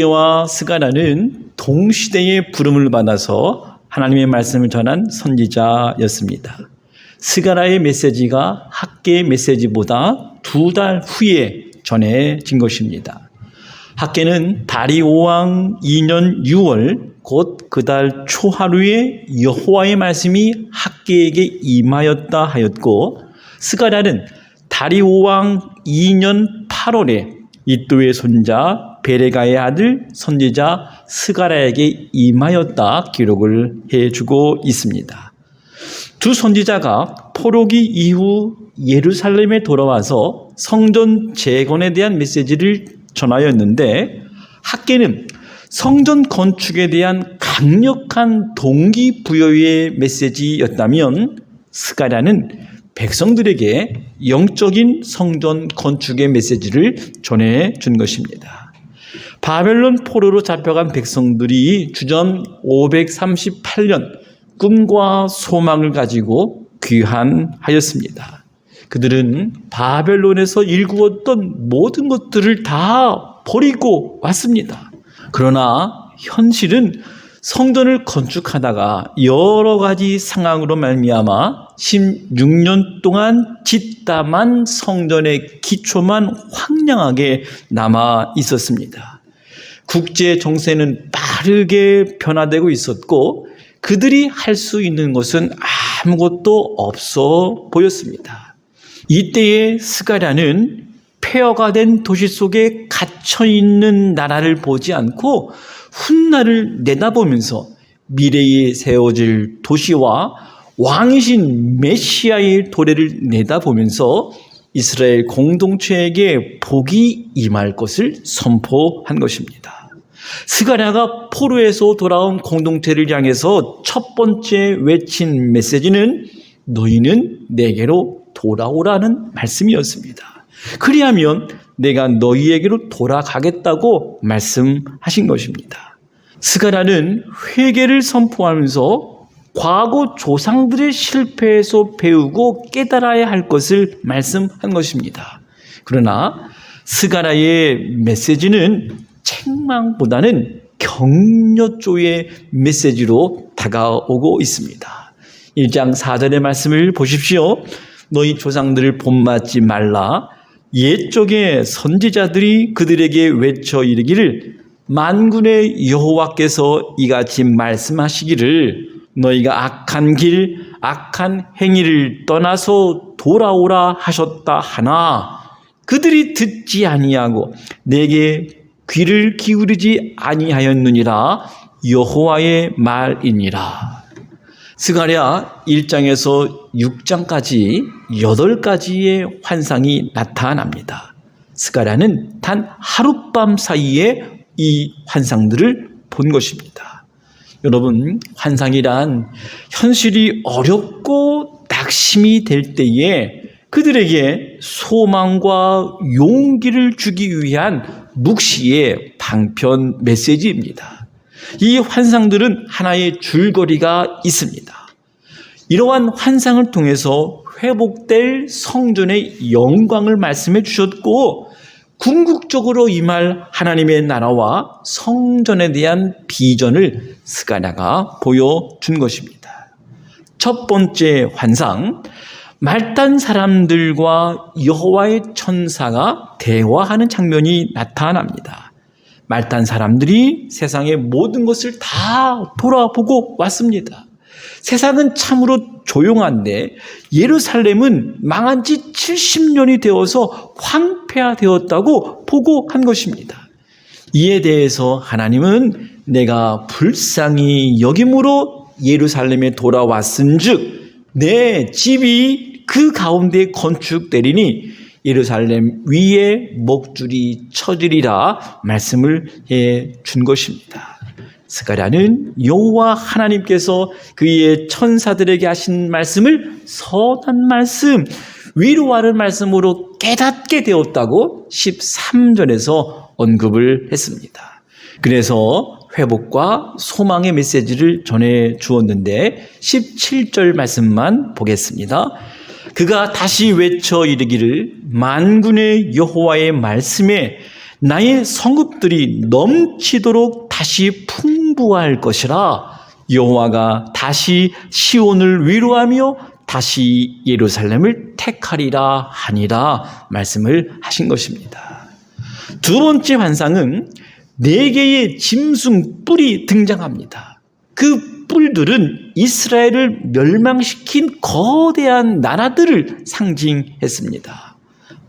학개와 스가랴는 동시대의 부름을 받아서 하나님의 말씀을 전한 선지자였습니다. 스가랴의 메시지가 학개의 메시지보다 2달 후에 전해진 것입니다. 학개는 다리오 왕 2년 6월 곧 그 달 초하루에 여호와의 말씀이 학개에게 임하였다 하였고, 스가랴는 다리오 왕 2년 8월에 이도의 손자 베레가의 아들 선지자 스가랴에게 임하였다 기록을 해주고 있습니다. 두 선지자가 포로기 이후 예루살렘에 돌아와서 성전 재건에 대한 메시지를 전하였는데, 학개는 성전 건축에 대한 강력한 동기부여의 메시지였다면 스가랴는 백성들에게 영적인 성전 건축의 메시지를 전해준 것입니다. 바벨론 포로로 잡혀간 백성들이 주전 538년 꿈과 소망을 가지고 귀환하였습니다. 그들은 바벨론에서 일구었던 모든 것들을 다 버리고 왔습니다. 그러나 현실은 성전을 건축하다가 여러 가지 상황으로 말미암아 16년 동안 짓담한 성전의 기초만 황량하게 남아 있었습니다. 국제 정세는 빠르게 변화되고 있었고 그들이 할 수 있는 것은 아무것도 없어 보였습니다. 이때에 스가랴는 폐허가 된 도시 속에 갇혀있는 나라를 보지 않고 훗날을 내다보면서 미래에 세워질 도시와 왕이신 메시아의 도래를 내다보면서 이스라엘 공동체에게 복이 임할 것을 선포한 것입니다. 스가랴가 포로에서 돌아온 공동체를 향해서 첫 번째 외친 메시지는 너희는 내게로 돌아오라는 말씀이었습니다. 그리하면 내가 너희에게로 돌아가겠다고 말씀하신 것입니다. 스가랴는 회개를 선포하면서 과거 조상들의 실패에서 배우고 깨달아야 할 것을 말씀한 것입니다. 그러나 스가랴의 메시지는 책망보다는 격려조의 메시지로 다가오고 있습니다. 1장 4절의 말씀을 보십시오. 너희 조상들을 본받지 말라. 옛적의 선지자들이 그들에게 외쳐 이르기를 만군의 여호와께서 이같이 말씀하시기를 너희가 악한 길 악한 행위를 떠나서 돌아오라 하셨다 하나 그들이 듣지 아니하고 내게 귀를 기울이지 아니하였느니라. 여호와의 말이니라. 스가랴 1장에서 6장까지 8가지의 환상이 나타납니다. 스가랴는 단 하룻밤 사이에 이 환상들을 본 것입니다. 여러분, 환상이란 현실이 어렵고 낙심이 될 때에 그들에게 소망과 용기를 주기 위한 묵시의 방편 메시지입니다. 이 환상들은 하나의 줄거리가 있습니다. 이러한 환상을 통해서 회복될 성전의 영광을 말씀해 주셨고 궁극적으로 임할 하나님의 나라와 성전에 대한 비전을 스가랴가 보여준 것입니다. 첫 번째 환상, 말단 사람들과 여호와의 천사가 대화하는 장면이 나타납니다. 말단 사람들이 세상의 모든 것을 다 돌아보고 왔습니다. 세상은 참으로 조용한데 예루살렘은 망한 지 70년이 되어서 황폐화되었다고 보고한 것입니다. 이에 대해서 하나님은 내가 불쌍히 여김으로 예루살렘에 돌아왔은즉 내 집이 그 가운데 건축되리니 예루살렘 위에 목줄이 쳐지리라 말씀을 해 준 것입니다. 스가랴는 여호와 하나님께서 그의 천사들에게 하신 말씀을 선한 말씀, 위로하는 말씀으로 깨닫게 되었다고 13절에서 언급을 했습니다. 그래서 회복과 소망의 메시지를 전해 주었는데 17절 말씀만 보겠습니다. 그가 다시 외쳐 이르기를 만군의 여호와의 말씀에 나의 성읍들이 넘치도록 다시 풍부할 것이라. 여호와가 다시 시온을 위로하며 다시 예루살렘을 택하리라 하니라 말씀을 하신 것입니다. 두 번째 환상은 4개의 짐승 뿔이 등장합니다. 그 뿔들은 이스라엘을 멸망시킨 거대한 나라들을 상징했습니다.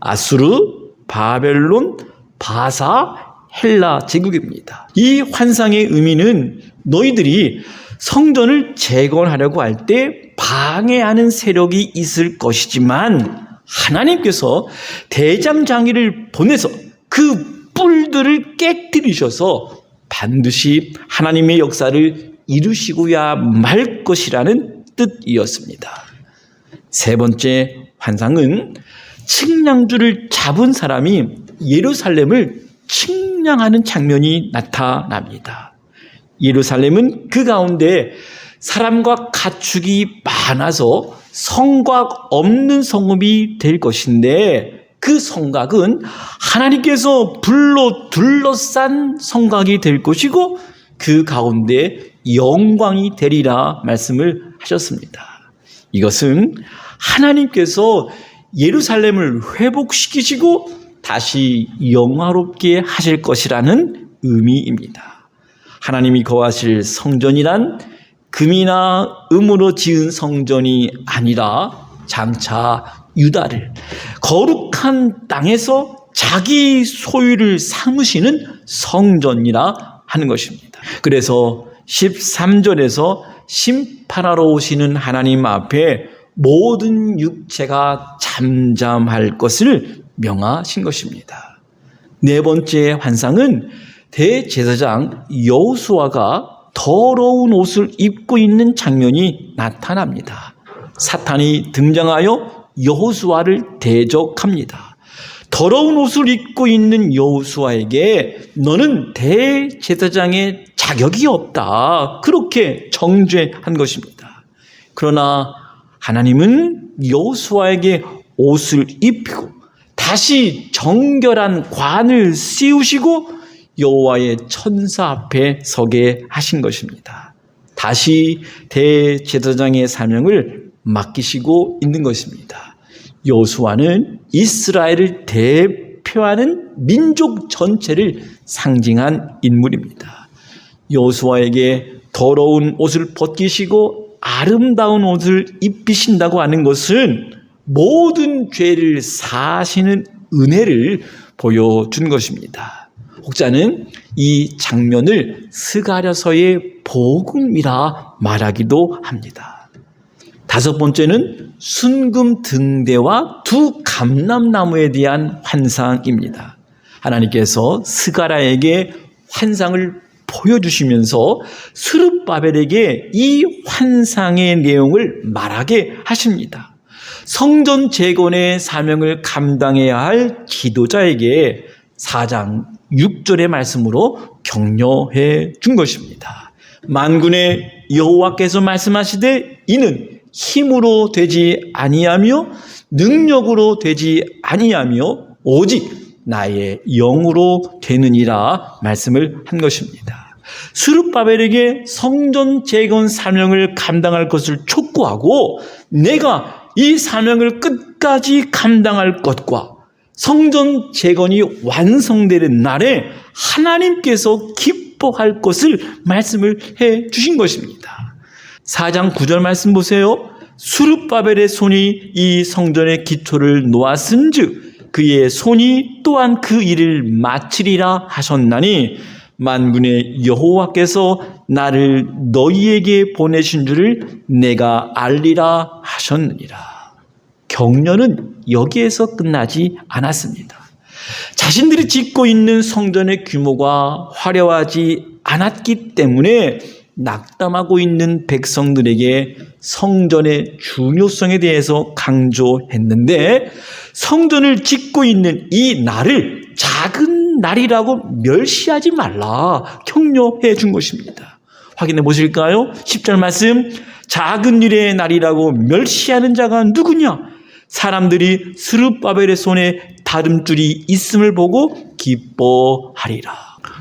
아수르, 바벨론, 바사, 헬라 제국입니다. 이 환상의 의미는 너희들이 성전을 재건하려고 할 때 방해하는 세력이 있을 것이지만 하나님께서 대장장이를 보내서 그 뿔들을 깨뜨리셔서 반드시 하나님의 역사를 이루시고야 말 것이라는 뜻이었습니다. 세 번째 환상은 측량줄을 잡은 사람이 예루살렘을 측량하는 장면이 나타납니다. 예루살렘은 그 가운데 사람과 가축이 많아서 성곽 없는 성읍이 될 것인데 그 성곽은 하나님께서 불로 둘러싼 성곽이 될 것이고 그 가운데 영광이 되리라 말씀을 하셨습니다. 이것은 하나님께서 예루살렘을 회복시키시고 다시 영화롭게 하실 것이라는 의미입니다. 하나님이 거하실 성전이란 금이나 은으로 지은 성전이 아니라 장차 유다를 거룩한 땅에서 자기 소유를 삼으시는 성전이라 하는 것입니다. 그래서 13절에서 심판하러 오시는 하나님 앞에 모든 육체가 잠잠할 것을 명하신 것입니다. 네 번째 환상은 대제사장 여호수아가 더러운 옷을 입고 있는 장면이 나타납니다. 사탄이 등장하여 여호수아를 대적합니다. 더러운 옷을 입고 있는 여호수아에게 너는 대제사장의 자격이 없다. 그렇게 정죄한 것입니다. 그러나 하나님은 여호수아에게 옷을 입히고 다시 정결한 관을 씌우시고 여호와의 천사 앞에 서게 하신 것입니다. 다시 대제사장의 사명을 맡기시고 있는 것입니다. 여호수아는 이스라엘을 대표하는 민족 전체를 상징한 인물입니다. 여호수아에게 더러운 옷을 벗기시고 아름다운 옷을 입히신다고 하는 것은 모든 죄를 사하시는 은혜를 보여준 것입니다. 혹자는 이 장면을 스가랴서의 복음이라 말하기도 합니다. 다섯 번째는 순금 등대와 두 감람나무에 대한 환상입니다. 하나님께서 스가랴에게 환상을 보여주시면서 스룹바벨에게 이 환상의 내용을 말하게 하십니다. 성전 재건의 사명을 감당해야 할 지도자에게 4장 6절의 말씀으로 격려해 준 것입니다. 만군의 여호와께서 말씀하시되 이는 힘으로 되지 아니하며 능력으로 되지 아니하며 오직 나의 영으로 되느니라 말씀을 한 것입니다. 스룹바벨에게 성전 재건 사명을 감당할 것을 촉구하고 내가 이 사명을 끝까지 감당할 것과 성전 재건이 완성되는 날에 하나님께서 기뻐할 것을 말씀을 해 주신 것입니다. 4장 9절 말씀 보세요. 스룹바벨의 손이 이 성전의 기초를 놓았은즉 그의 손이 또한 그 일을 마치리라 하셨나니 만군의 여호와께서 나를 너희에게 보내신 줄을 내가 알리라 하셨느니라. 격려는 여기에서 끝나지 않았습니다. 자신들이 짓고 있는 성전의 규모가 화려하지 않았기 때문에 낙담하고 있는 백성들에게 성전의 중요성에 대해서 강조했는데 성전을 짓고 있는 이 날을 작은 날이라고 멸시하지 말라 격려해 준 것입니다. 확인해 보실까요? 10절 말씀 작은 일의 날이라고 멸시하는 자가 누구냐? 사람들이 스룹바벨의 손에 다름줄이 있음을 보고 기뻐하리라.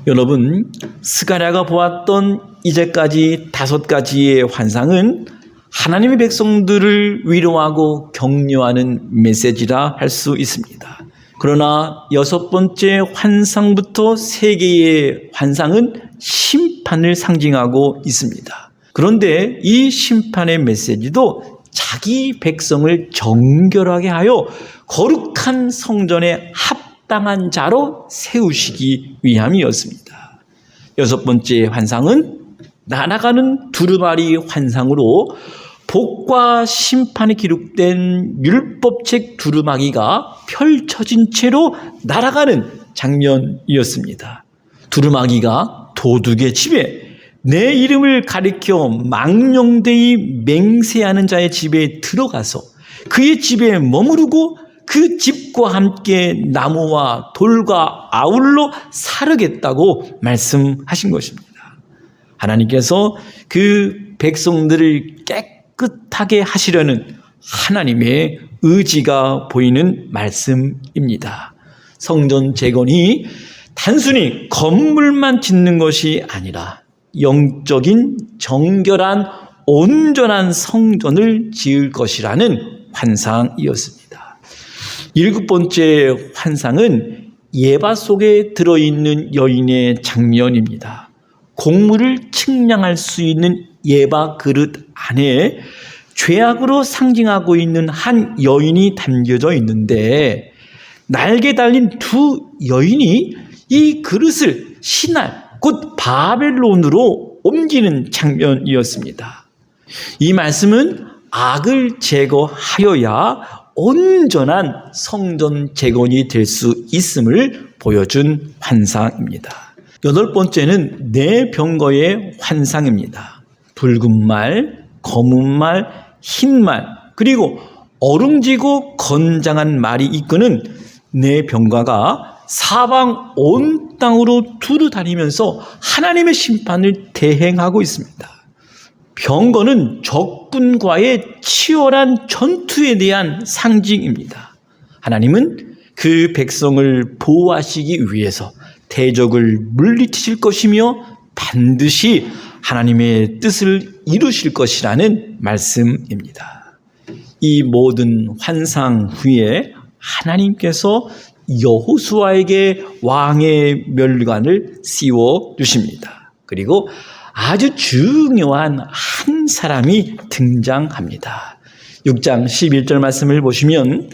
여러분, 스가랴가 보았던 이제까지 5가지의 환상은 하나님의 백성들을 위로하고 격려하는 메시지라 할 수 있습니다. 그러나 6번째 환상부터 3개의 환상은 심판을 상징하고 있습니다. 그런데 이 심판의 메시지도 자기 백성을 정결하게 하여 거룩한 성전에 합당한 자로 세우시기 위함이었습니다. 6번째 환상은 날아가는 두루마리 환상으로 복과 심판이 기록된 율법책 두루마기가 펼쳐진 채로 날아가는 장면이었습니다. 두루마기가 도둑의 집에, 내 이름을 가리켜 망령되이 맹세하는 자의 집에 들어가서 그의 집에 머무르고 그 집과 함께 나무와 돌과 아울러 사르겠다고 말씀하신 것입니다. 하나님께서 그 백성들을 깨끗하게 하시려는 하나님의 의지가 보이는 말씀입니다. 성전 재건이 단순히 건물만 짓는 것이 아니라 영적인 정결한 온전한 성전을 지을 것이라는 환상이었습니다. 7번째 환상은 예바 속에 들어있는 여인의 장면입니다. 곡물을 측량할 수 있는 예바 그릇 안에 죄악으로 상징하고 있는 한 여인이 담겨져 있는데, 날개 달린 2 여인이 이 그릇을 신할 곧 바벨론으로 옮기는 장면이었습니다. 이 말씀은 악을 제거하여야 온전한 성전 재건이 될 수 있음을 보여준 환상입니다. 8번째는 네 병거의 환상입니다. 붉은 말, 검은 말, 흰 말, 그리고 어룽지고 건장한 말이 이끄는 네 병거가 사방 온 땅으로 두루 다니면서 하나님의 심판을 대행하고 있습니다. 병거는 적군과의 치열한 전투에 대한 상징입니다. 하나님은 그 백성을 보호하시기 위해서 대적을 물리치실 것이며 반드시 하나님의 뜻을 이루실 것이라는 말씀입니다. 이 모든 환상 후에 하나님께서 여호수아에게 왕의 멸관을 씌워 주십니다. 그리고 아주 중요한 한 사람이 등장합니다. 6장 11절 말씀을 보시면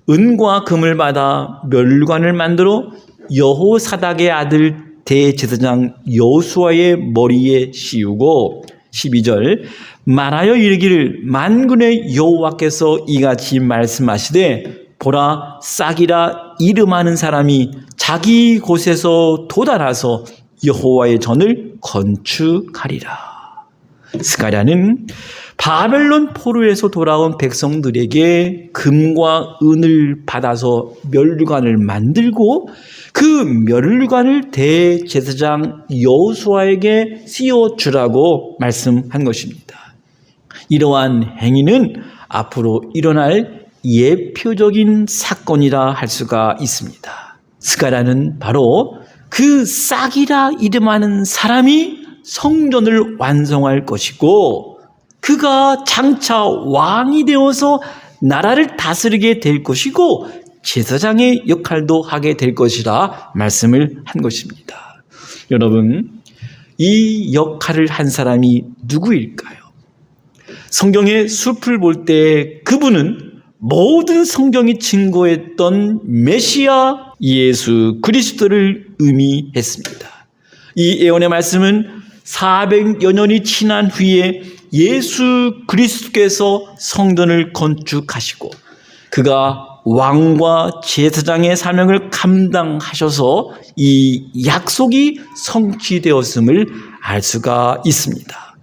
은과 금을 받아 멸관을 만들어 여호사닥의 아들 대제사장 여호수아의 머리에 씌우고, 12절 말하여 이르기를 만군의 여호와께서 이같이 말씀하시되 보라, 싹이라 이름하는 사람이 자기 곳에서 돋아나서 여호와의 전을 건축하리라. 스가랴는 바벨론 포로에서 돌아온 백성들에게 금과 은을 받아서 멸관을 만들고 그 멸관을 대제사장 여호수아에게 씌워주라고 말씀한 것입니다. 이러한 행위는 앞으로 일어날 예표적인 사건이라 할 수가 있습니다. 스가랴는 바로 그 싹이라 이름하는 사람이 성전을 완성할 것이고, 그가 장차 왕이 되어서 나라를 다스리게 될 것이고 제사장의 역할도 하게 될 것이라 말씀을 한 것입니다. 여러분, 이 역할을 한 사람이 누구일까요? 성경의 숲을 볼 때 그분은 모든 성경이 증거했던 메시아 예수 그리스도를 의미했습니다. 이 예언의 말씀은 400여 년이 지난 후에 예수 그리스도께서 성전을 건축하시고 그가 왕과 제사장의 사명을 감당하셔서 이 약속이 성취되었음을 알 수가 있습니다.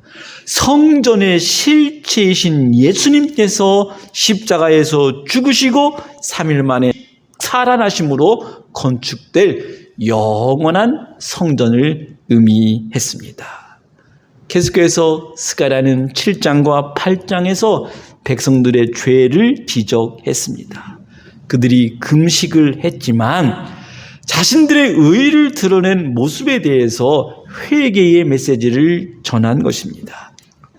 성전의 실체이신 예수님께서 십자가에서 죽으시고 3일 만에 살아나심으로 건축될 영원한 성전을 의미했습니다. 계속해서 스가랴는 7장과 8장에서 백성들의 죄를 지적했습니다. 그들이 금식을 했지만 자신들의 의를 드러낸 모습에 대해서 회개의 메시지를 전한 것입니다.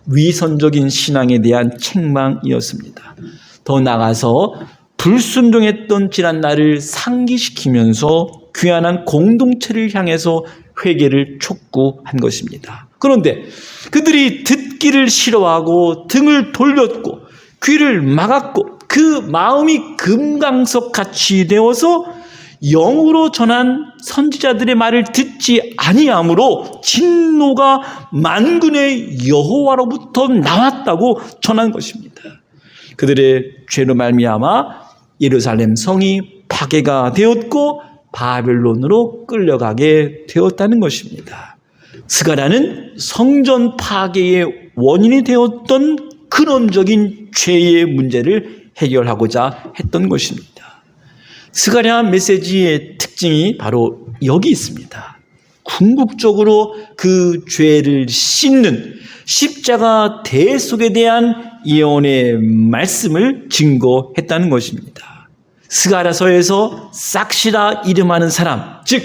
위선적인 신앙에 대한 책망이었습니다. 더 나아가서 불순종했던 지난 날을 상기시키면서 귀환한 공동체를 향해서 회개를 촉구한 것입니다. 그런데 그들이 듣기를 싫어하고 등을 돌렸고 귀를 막았고 그 마음이 금강석같이 되어서 영으로 전한 선지자들의 말을 듣지 아니하므로 진노가 만군의 여호와로부터 나왔다고 전한 것입니다. 그들의 죄로 말미암아 예루살렘 성이 파괴가 되었고 바벨론으로 끌려가게 되었다는 것입니다. 스가랴는 성전 파괴의 원인이 되었던 근원적인 죄의 문제를 해결하고자 했던 것입니다. 스가랴 메시지의 특징이 바로 여기 있습니다. 궁극적으로 그 죄를 씻는 십자가 대속에 대한 예언의 말씀을 증거했다는 것입니다. 스가랴서에서 싹시라 이름하는 사람, 즉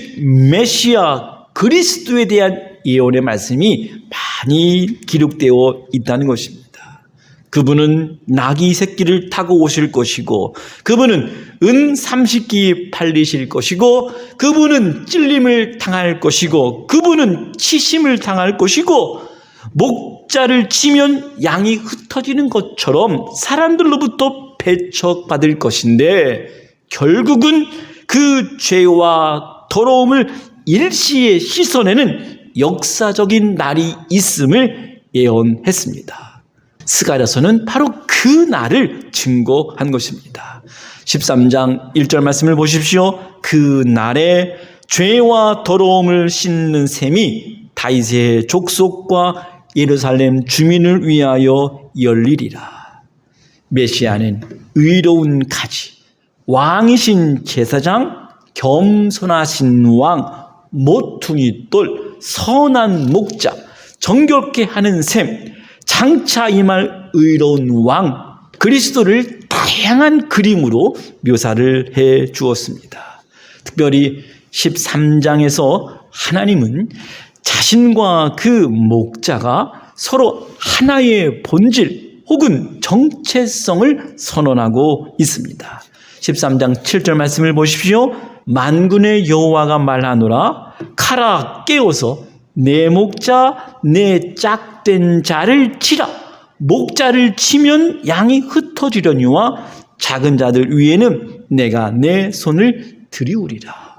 메시아 그리스도에 대한 예언의 말씀이 많이 기록되어 있다는 것입니다. 그분은 나귀 새끼를 타고 오실 것이고 그분은 은 30기 팔리실 것이고 그분은 찔림을 당할 것이고 그분은 치심을 당할 것이고 목자를 치면 양이 흩어지는 것처럼 사람들로부터 배척받을 것인데 결국은 그 죄와 더러움을 일시에 씻어내는 역사적인 날이 있음을 예언했습니다. 스가랴서는 바로 그 날을 증거한 것입니다. 13장 1절 말씀을 보십시오. 그 날에 죄와 더러움을 씻는 셈이 다윗의 족속과 예루살렘 주민을 위하여 열리리라. 메시아는 의로운 가지, 왕이신 제사장, 겸손하신 왕, 모퉁이 돌, 선한 목자, 정결케 하는 셈, 장차 임할 의로운 왕 그리스도를 다양한 그림으로 묘사를 해 주었습니다. 특별히 13장에서 하나님은 자신과 그 목자가 서로 하나의 본질 혹은 정체성을 선언하고 있습니다. 13장 7절 말씀을 보십시오. 만군의 여호와가 말하노라 가라 깨어서 내 목자 내 짝된 자를 치라. 목자를 치면 양이 흩어지려니와 작은 자들 위에는 내가 내 손을 들이우리라.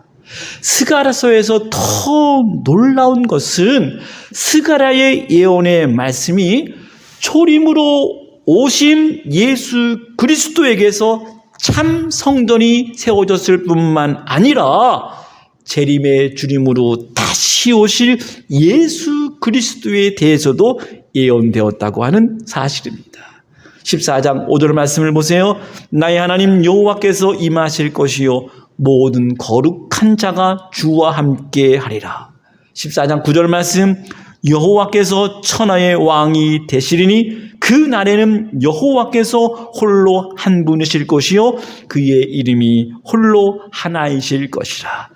스가랴서에서 더 놀라운 것은 스가랴의 예언의 말씀이 초림으로 오신 예수 그리스도에게서 참 성전이 세워졌을 뿐만 아니라 재림의 주님으로 다시 오실 예수 그리스도에 대해서도 예언되었다고 하는 사실입니다. 14장 5절 말씀을 보세요. 나의 하나님 여호와께서 임하실 것이요 모든 거룩한 자가 주와 함께 하리라. 14장 9절 말씀 여호와께서 천하의 왕이 되시리니 그 날에는 여호와께서 홀로 한 분이실 것이요 그의 이름이 홀로 하나이실 것이라.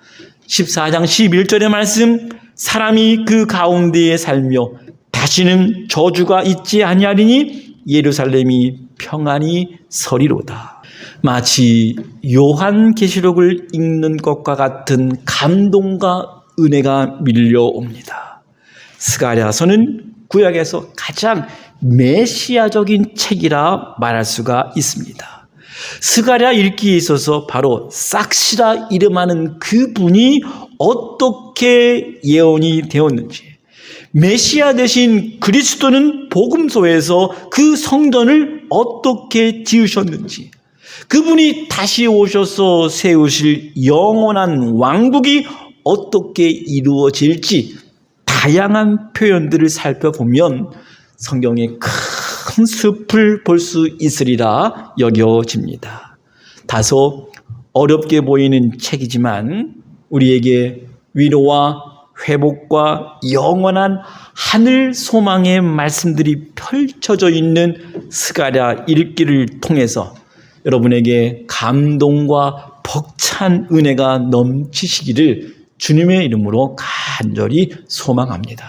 14장 11절의 말씀 사람이 그 가운데에 살며 다시는 저주가 있지 아니하리니 예루살렘이 평안히 서리로다. 마치 요한계시록을 읽는 것과 같은 감동과 은혜가 밀려옵니다. 스가랴서는 구약에서 가장 메시아적인 책이라 말할 수가 있습니다. 스가랴 읽기에 있어서 바로 싹시라 이름하는 그분이 어떻게 예언이 되었는지, 메시아 되신 그리스도는 복음서에서 그 성전을 어떻게 지으셨는지, 그분이 다시 오셔서 세우실 영원한 왕국이 어떻게 이루어질지 다양한 표현들을 살펴보면 성경의 큰 숲을 볼 수 있으리라 여겨집니다. 다소 어렵게 보이는 책이지만 우리에게 위로와 회복과 영원한 하늘 소망의 말씀들이 펼쳐져 있는 스가랴 읽기를 통해서 여러분에게 감동과 벅찬 은혜가 넘치시기를 주님의 이름으로 간절히 소망합니다.